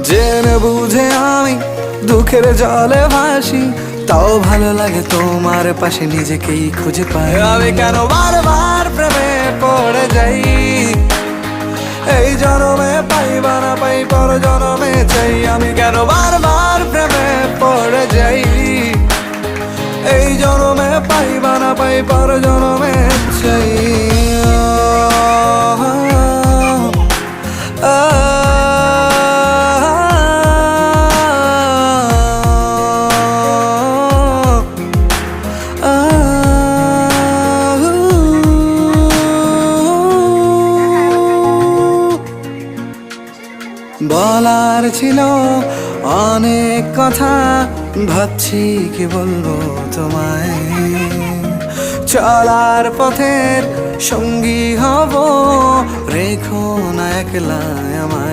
জেনে বুঝে আমি দুঃখের জলে ভাসি, তাও ভালো লাগে তোমার পাশে নিজেকেই খুঁজে পাই। আমি কেন বারবার প্রেমে পড়ে যাই, এই জনমে পাইবা না পাই পর জনমে চাই। আমি কেন বারবার প্রেমে পড়ে যাই, এই জনমে পাইবা না পাই পর জনমে চাই। বলার ছিল অনেক কথা, ভাবছি কি বলবো তোমায়। চলার পথের সঙ্গী হব, রেখো না একলা আমায়।